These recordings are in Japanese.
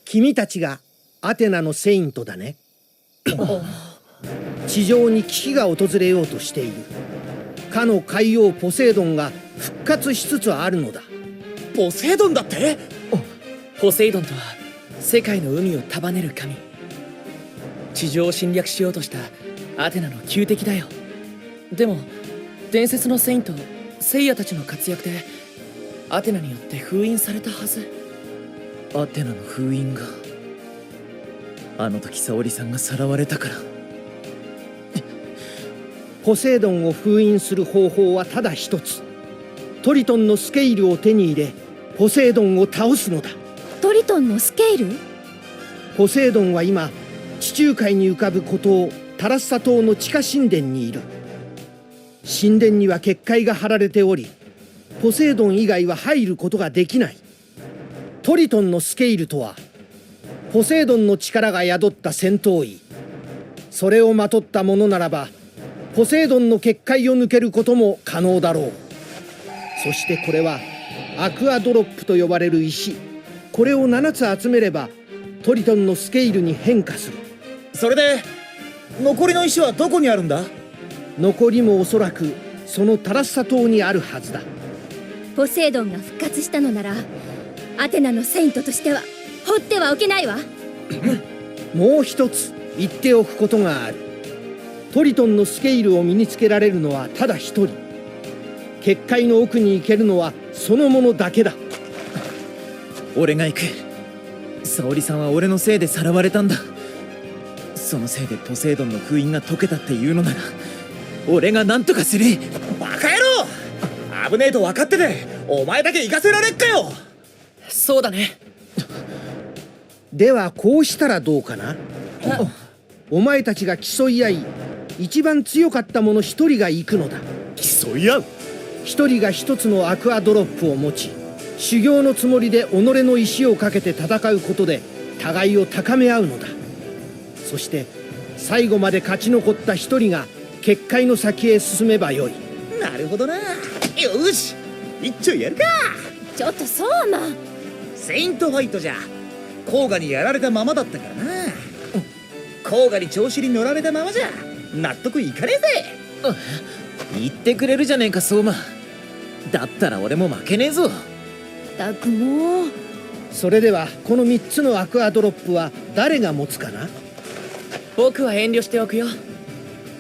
君たちがアテナのセイントだね。地上に危機が訪れようとしている。かの海王ポセイドンが復活しつつあるのだ。ポセイドンだって？ポセイドンとは世界の海を束ねる神。地上を侵略しようとしたアテナの旧敵だよ。でも伝説のセイントセイヤたちの活躍でアテナによって封印されたはず。アテナの封印があの時沙織さんがさらわれたから。ポセイドンを封印する方法はただ一つ。トリトンのスケイルを手に入れポセイドンを倒すのだ。トリトンのスケイル？ポセイドンは今地中海に浮かぶ孤島タラッサ島の地下神殿にいる。神殿には結界が張られておりポセイドン以外は入ることができない。トリトンのスケイルとはポセイドンの力が宿った戦闘医。それをまとったものならばポセイドンの結界を抜けることも可能だろう。そしてこれはアクアドロップと呼ばれる石。これを7つ集めればトリトンのスケイルに変化する。それで残りの石はどこにあるんだ？残りもおそらくそのタラッサ島にあるはずだ。ポセイドンが復活したのならアテナのセイントとしては放ってはおけないわ。もう一つ言っておくことがある。トリトンのスケイルを身につけられるのはただ一人。結界の奥に行けるのはそのものだけだ。俺が行く。沙織さんは俺のせいでさらわれたんだ。そのせいでポセイドンの封印が解けたっていうのなら俺が何とかする。バカ野郎！危ねえと分かっててお前だけ行かせられっかよ。そうだね。ではこうしたらどうかな。お前たちが競い合い一番強かった者一人が行くのだ。競い合う？一人が一つのアクアドロップを持ち修行のつもりで己の石をかけて戦うことで互いを高め合うのだ。そして最後まで勝ち残った一人が結界の先へ進めばよい。なるほどな。よし一丁やるか。ちょっとソーマ。セイントファイトじゃ甲賀にやられたままだったからな。甲賀に調子に乗られたままじゃ納得いかねえぜ。言ってくれるじゃねえか相馬。だったら俺も負けねえぞ。たくも。それではこの3つのアクアドロップは誰が持つかな。僕は遠慮しておくよ。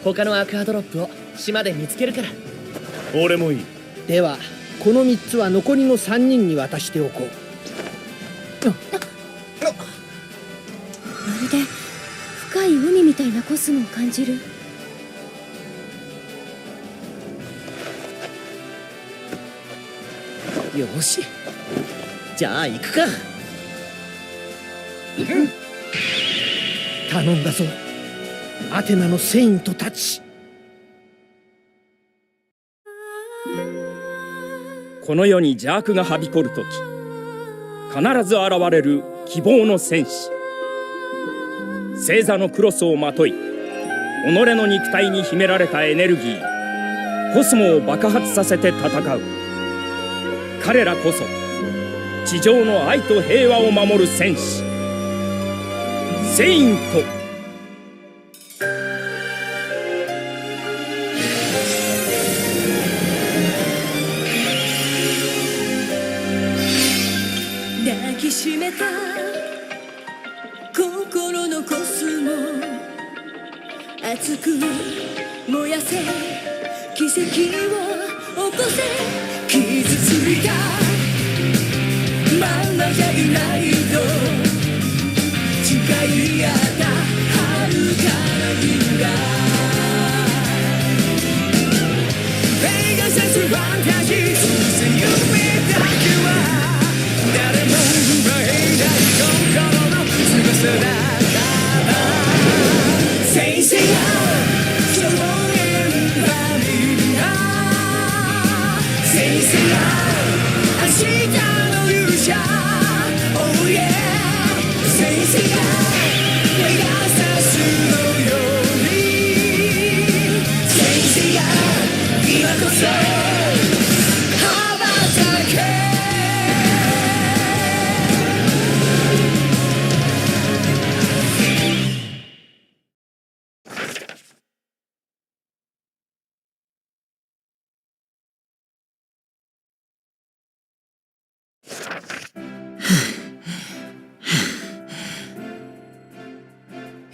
他のアクアドロップを島で見つけるから。俺もいい。ではこの3つは残りの3人に渡しておこう。まるで深い海みたいなコスモを感じる。よしじゃあ行くか。頼んだぞアテナのセイントたち。この世に邪悪がはびこるとき必ず現れる希望の戦士。星座のクロスをまとい己の肉体に秘められたエネルギーコスモを爆発させて戦う。彼らこそ地上の愛と平和を守る戦士セイント。抱きしめた心のコスモ熱く燃やせ奇跡を起こせ。傷ついたままじゃいないと誓い合った遥かな未来。ペガサスファンタジーそして夢だけは誰も奪えない心の翼だから先生がそういうファミリア先生が明日の勇者 Oh yeah 先生がペガサスのように先生が今こそ羽ばた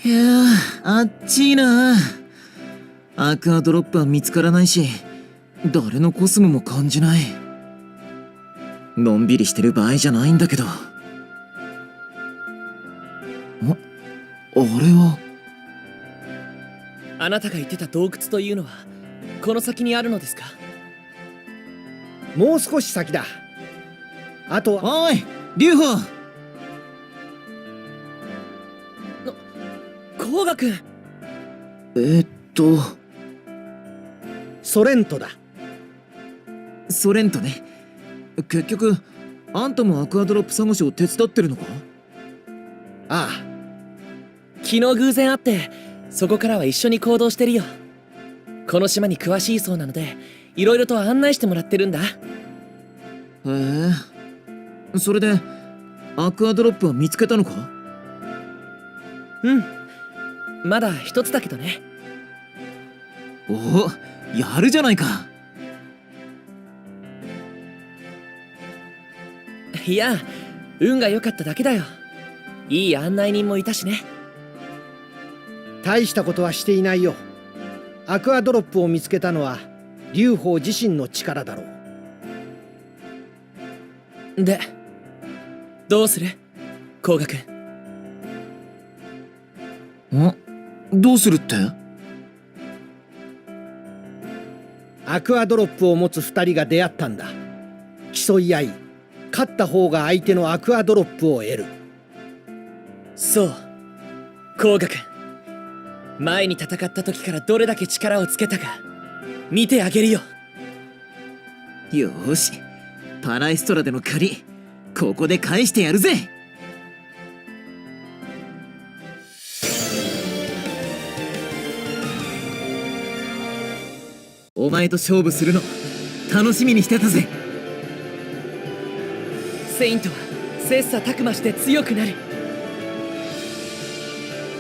いやー、あっちいな。アクアドロップは見つからないし、誰のコスモも感じない。のんびりしてる場合じゃないんだけど。あれは。あなたが言ってた洞窟というのはこの先にあるのですか？もう少し先だ。あとはおい、劉邦。甲賀君。ソレントだ。ソレントね。結局あんたもアクアドロップ探しを手伝ってるのか？ああ、昨日偶然会ってそこからは一緒に行動してるよ。この島に詳しいそうなのでいろいろと案内してもらってるんだ。へえ。それでアクアドロップは見つけたのか？うん、まだ一つだけどね。おお、やるじゃないか。いや、運が良かっただけだよ。いい案内人もいたしね。大したことはしていないよ。アクアドロップを見つけたのは劉邦自身の力だろう。で、どうする？甲賀君。どうするって？アクアドロップを持つ2人が出会ったんだ。競い合い、勝った方が相手のアクアドロップを得る。そう、甲賀君。前に戦った時からどれだけ力をつけたか見てあげるよ。よーし、パラエストラでの借り、ここで返してやるぜ。お前と勝負するの楽しみにしてたぜ。セイントは切磋琢磨して強くなる。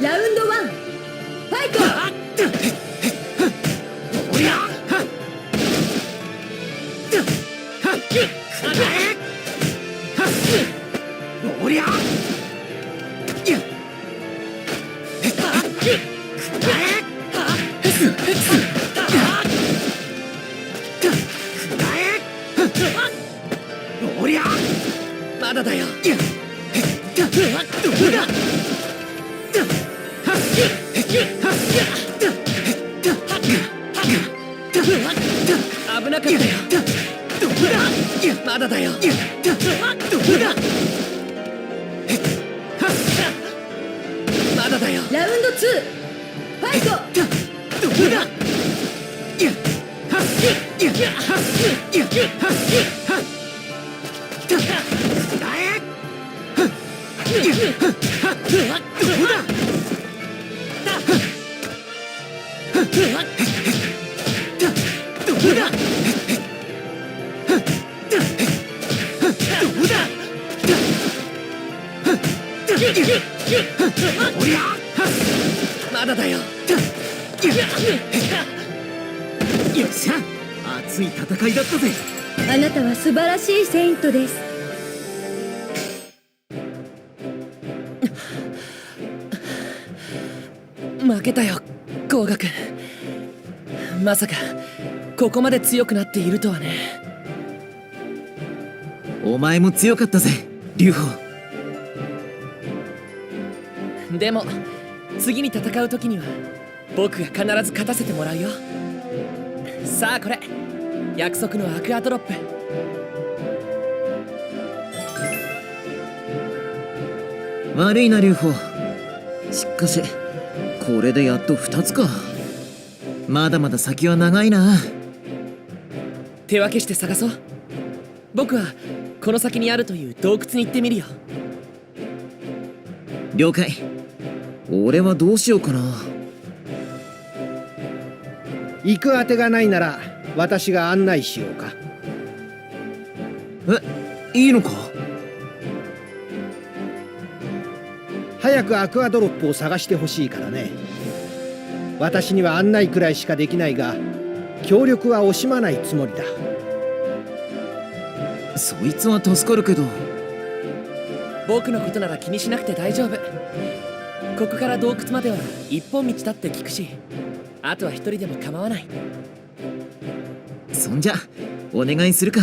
ラウンド1ファイト。おりゃおりゃおりゃまだだよ。危なかったよ。まだだよ。まだだよ。ラウンド2ファイト。まだだよ。よっしゃ、熱い戦いだったぜ。あなたは素晴らしいセイントです。負けたよ、甲賀君。まさかここまで強くなっているとはね。お前も強かったぜ、劉邦。でも次に戦う時には僕が必ず勝たせてもらうよ。さあこれ、約束のアクアドロップ。悪いな劉邦。しかしこれでやっと2つか。まだまだ先は長いな。手分けして探そう。僕はこの先にあるという洞窟に行ってみるよ。了解。俺はどうしようかな。行くあてがないなら私が案内しようか。いいのか？早くアクアドロップを探してほしいからね。私には案内くらいしかできないが、協力は惜しまないつもりだ。そいつは助かるけど。僕のことなら気にしなくて大丈夫。ここから洞窟までは一本道だって聞くし、あとは一人でも構わない。そんじゃお願いするか。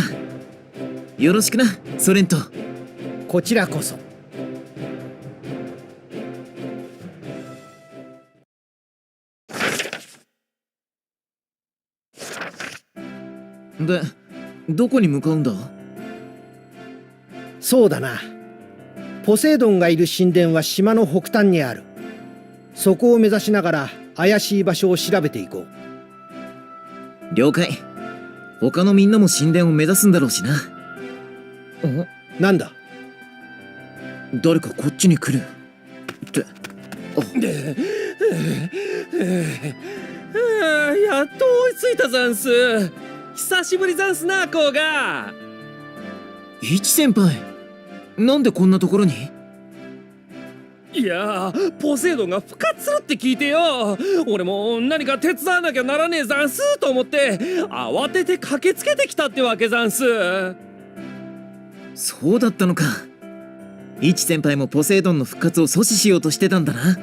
よろしくなソレント。こちらこそ。でどこに向かうんだ？そうだな。ポセイドンがいる神殿は島の北端にある。そこを目指しながら怪しい場所を調べていこう。了解。他のみんなも神殿を目指すんだろうしな。なんだ？誰かこっちに来るってやっと追いついたざんす。久しぶりざんすな、こうが。一先輩、なんでこんなところに？いやポセイドンが復活するって聞いてよ。俺も何か手伝わなきゃならねえざんすと思って慌てて駆けつけてきたってわけざんす。そうだったのか。一先輩もポセイドンの復活を阻止しようとしてたんだな。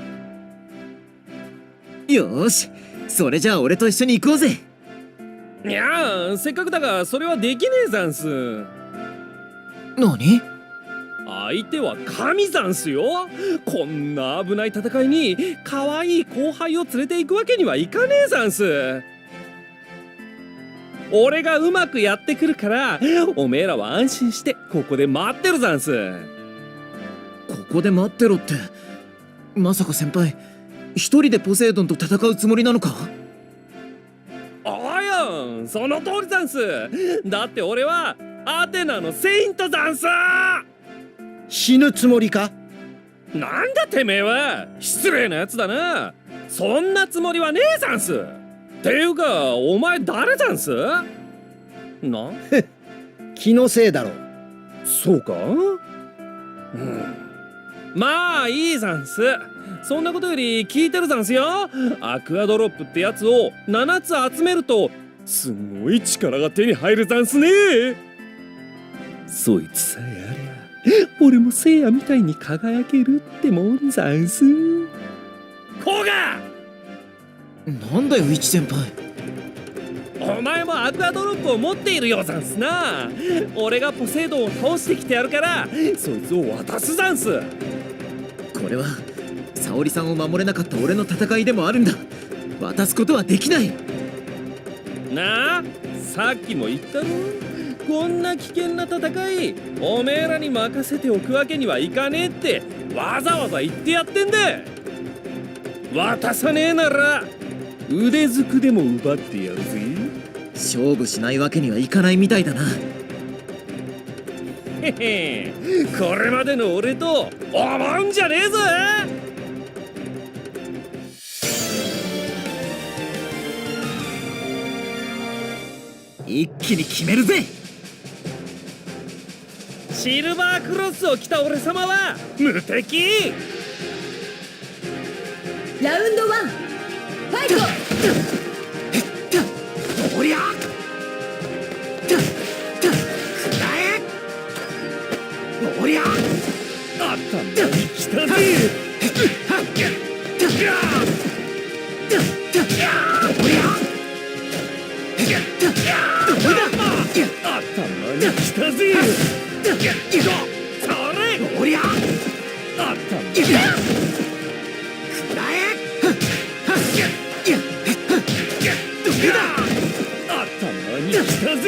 よーし、それじゃあ俺と一緒に行こうぜ。いやせっかくだがそれはできねえざんす。何？相手は神ざんすよ。こんな危ない戦いに可愛い後輩を連れて行くわけにはいかねえざんす。俺がうまくやってくるからおめえらは安心してここで待ってるざんす。ここで待ってろって、まさか先輩一人でポセイドンと戦うつもりなのか？おやん、その通りざんす。だって俺はアテナのセイントざんす。死ぬつもりか？なんだてめえは。失礼なやつだな。そんなつもりはねえざんす。っていうかお前誰ざんす？な気のせいだろう。そうか？まあいいざんす。そんなことより聞いてるざんすよ。アクアドロップってやつを7つ集めるとすごい力が手に入るざんすね。そいつさえありゃ俺も聖夜みたいに輝けるってもんざんす。こうがなんだよ一先輩。お前もアクアドロップを持っているようざんすな。俺がポセイドンを倒してきてやるからそいつを渡すざんす。これは沙織さんを守れなかった俺の戦いでもあるんだ。渡すことはできない。なあ、さっきも言ったろ。こんな危険な戦いおめえらに任せておくわけにはいかねえってわざわざ言ってやってんだ。渡さねえなら腕ずくでも奪ってやるぜ。勝負しないわけにはいかないみたいだな。へへ、これまでの俺と思うんじゃねえぞ。一気に決めるぜ。シルバークロスを着た俺様は無敵。ラウンド1ファイト。おりゃおりゃ頭にきたぜ。頭にきたぜ。それおりゃ頭に頭にきたぜ。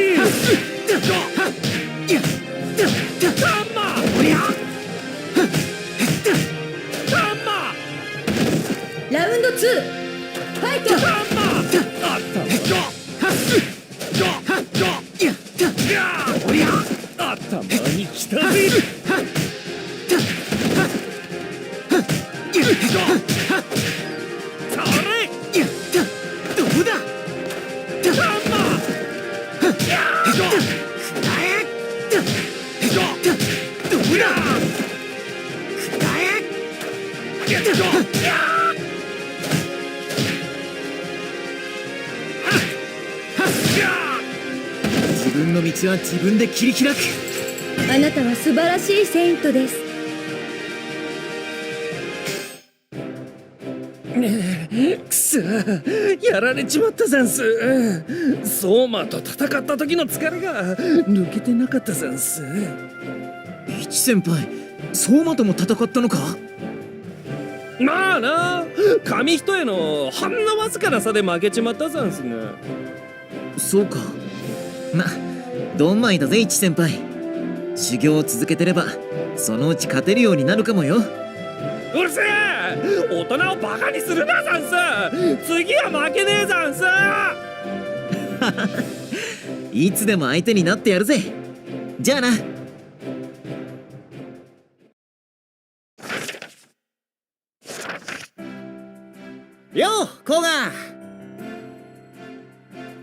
ラウンド2ファイト。頭にきたぜ。それどうだ。自分の道は自分で切り開く。あなたは素晴らしいセイントです。くそ、やられちまったざんす。相馬と戦った時の疲れが抜けてなかったざんす。一先輩、相馬とも戦ったのか？まあな、紙一重のほんのわずかな差で負けちまったざんすが。そうか。ま、ドンマイだぜ一先輩。修行を続けてればそのうち勝てるようになるかもよ。うるせえ、大人をバカにするなざんす。次は負けねえざんす。いつでも相手になってやるぜ。じゃあな。よう、コガ。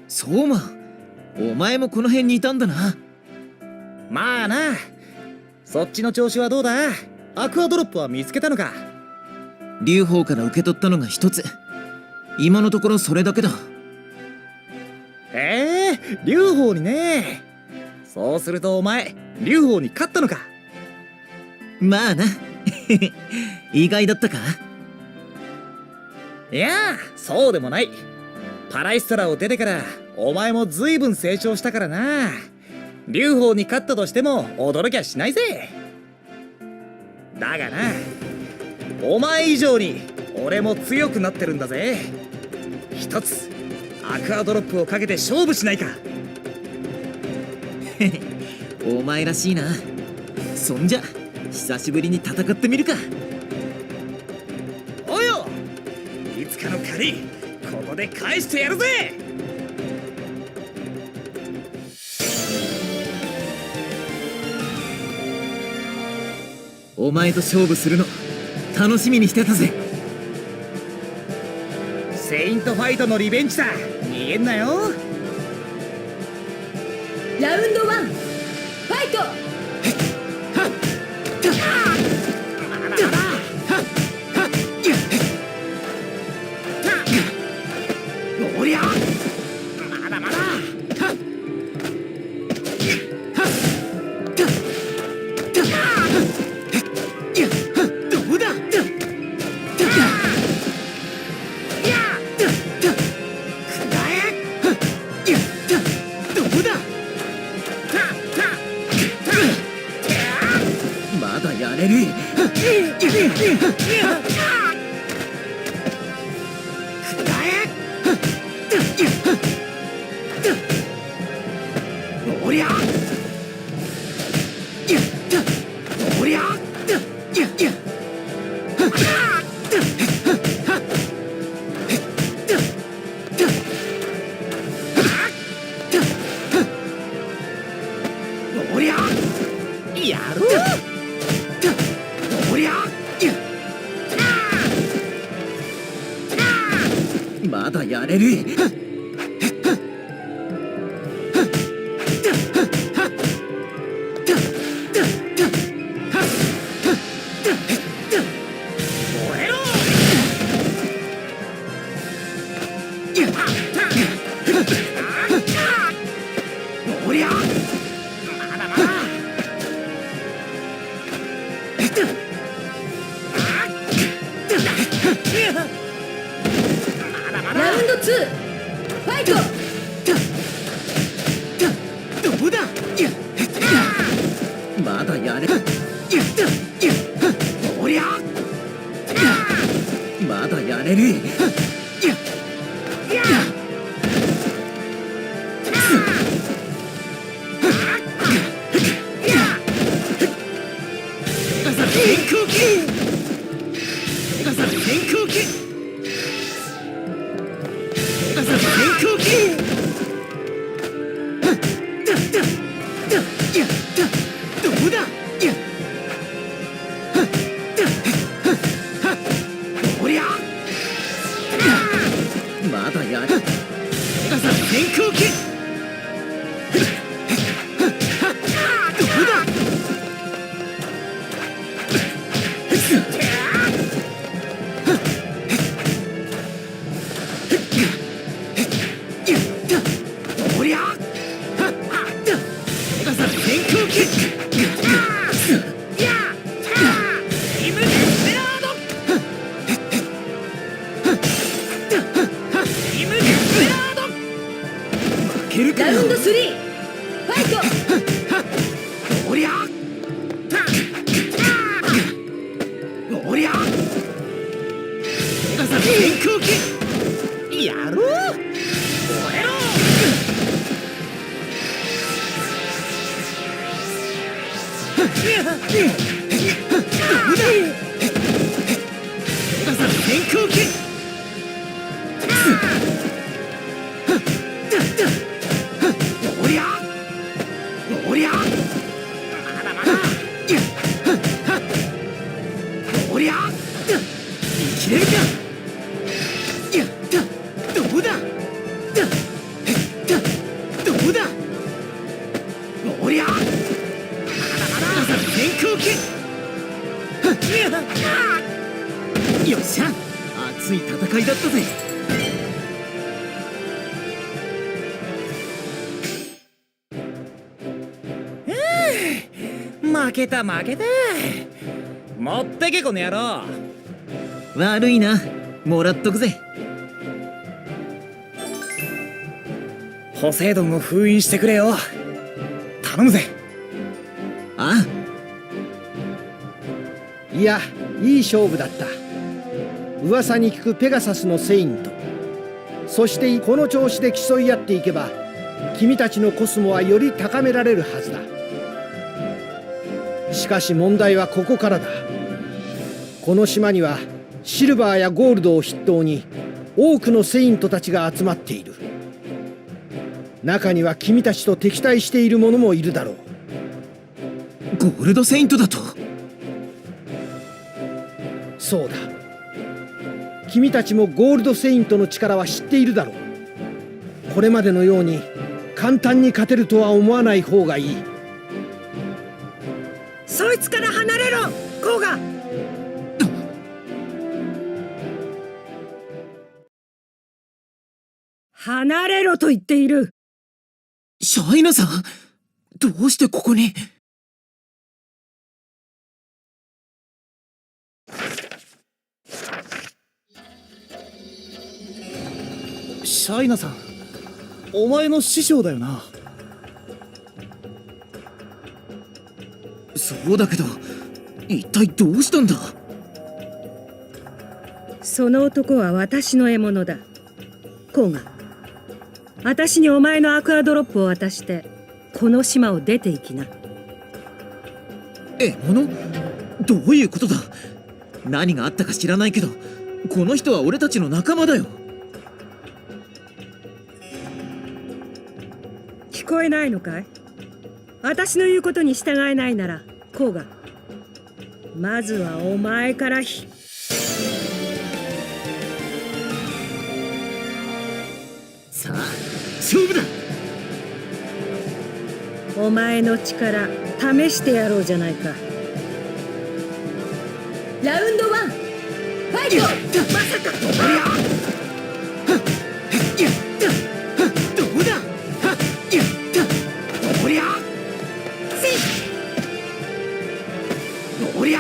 相馬、お前もこの辺にいたんだな。まあな。そっちの調子はどうだ？アクアドロップは見つけたのか？劉邦から受け取ったのが一つ。今のところそれだけだ。へえ、劉邦にね。そうするとお前、劉邦に勝ったのか？まあな。意外だったか？いや、そうでもない。パライストラを出てからお前も随分成長したからな。劉邦に勝ったとしても驚きゃしないぜ。だがな、お前以上に俺も強くなってるんだぜ。一つアクアドロップをかけて勝負しないか？お前らしいな。そんじゃ久しぶりに戦ってみるか。およ、いつかの借りここで返してやるぜ。お前と勝負するの楽しみにしてたぜ。セイントファイトのリベンジだ。逃げんなよ。ラウンド1、ファイト。おりゃ、まだまだ。どうだ？まだやれる。おりゃ、おりゃ。おりゃ、やる。おりゃ、まだやれる。燃えろ。おりゃ、まだまだ。ラウンド2、ファイト。どうだ？まだやれ。おりゃ、まだやれる。変更機。ペガサス変更機。ペガサス変更機。どうだ？おりゃ、空気イムデスペラードイムデスペラード負けるかよラウンド3ファイト。おりゃおりゃ天空気やろう燃えろ天空気おりゃおりゃまだまだおりゃ生きれるかやったどうだどうだおりゃまだまだ天空気よっしゃ熱い戦いだったぜ負けた負けた持ってけこの野郎悪いな、もらっとくぜ。ポセイドンを封印してくれよ頼むぜ。あいや、いい勝負だった。噂に聞くペガサスのセイント、そしてこの調子で競い合っていけば君たちのコスモはより高められるはずだ。しかし問題はここからだ。この島にはシルバーやゴールドを筆頭に多くのセイントたちが集まっている。中には君たちと敵対している者もいるだろう。ゴールドセイントだと？そうだ。君たちもゴールドセイントの力は知っているだろう。これまでのように簡単に勝てるとは思わない方がいい。そいつから離れろ、コウガ。離れろと言っている。シャイナさん、どうしてここに？シャイナさん、お前の師匠だよな。そうだけど、一体どうしたんだ？その男は私の獲物だ。コウガ、私にお前のアクアドロップを渡してこの島を出て行きな。獲物？どういうことだ？何があったか知らないけど、この人は俺たちの仲間だよ。聞こえないのかい？私の言うことに従えないなら、コウガ、まずはお前からさあ勝負だ。お前の力試してやろうじゃないか。ラウンド1ファイト。まさかおりゃやったどうだやったおりゃおりゃ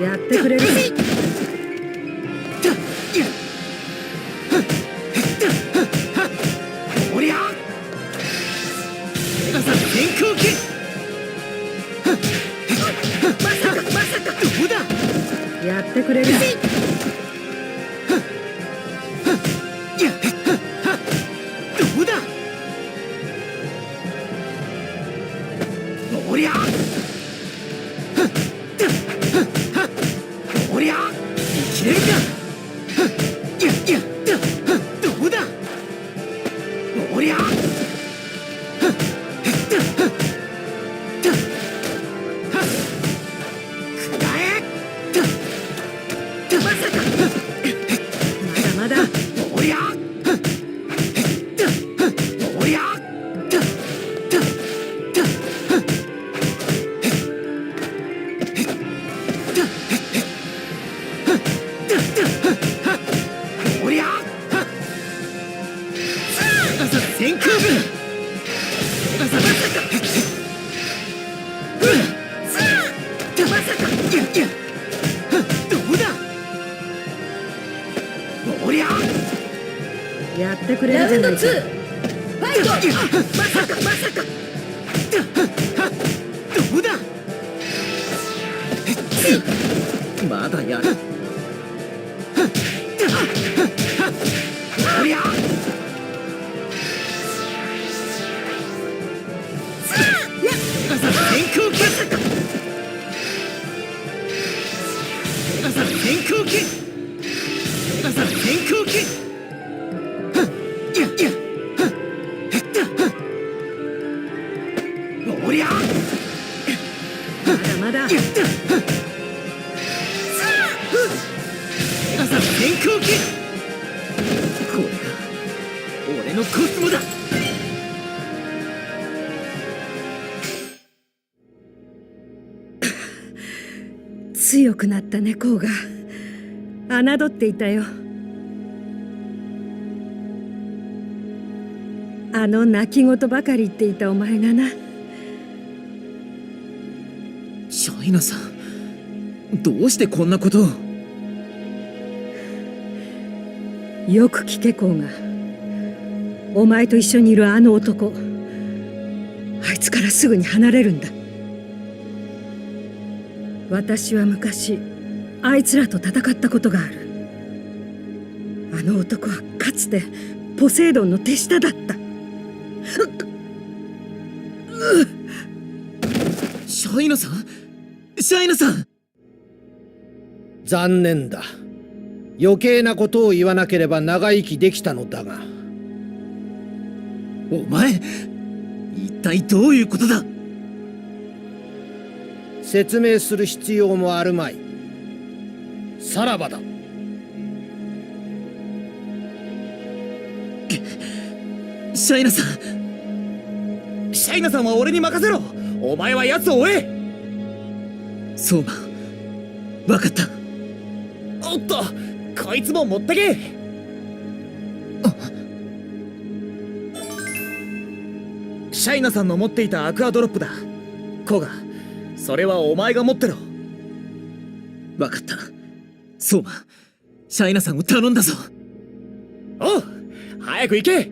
やってくれる。おりゃペガサス天空気まさかどうだやってくれる。どうだおりゃおりゃ生きれるかどうだおりゃくらえまさかまだまだ。おりゃおりゃおりゃさ先行軍まさかどうだおりゃやってくれるじゃないか。まさかどうだまだやるおりゃ先行機先行機おりゃまだ先行機これが俺のコスモだ強くなった猫が侮っていたよ。あの泣き言ばかり言っていたお前がな。シャイナさんどうしてこんなことをよく聞けこうが、お前と一緒にいるあの男、あいつからすぐに離れるんだ。私は昔あいつらと戦ったことがある。あの男はかつてポセイドンの手下だった。シャイナさん残念だ。余計なことを言わなければ長生きできたのだが。お前一体どういうことだ。説明する必要もあるまい。さらばだ。シャイナさんは俺に任せろ。お前は奴を追え。相馬分かった。おっとこいつも持ってけ。シャイナさんの持っていたアクアドロップだ。コガ、それはお前が持ってろ。分かった。相馬、シャイナさんを頼んだぞ。おう、早く行け。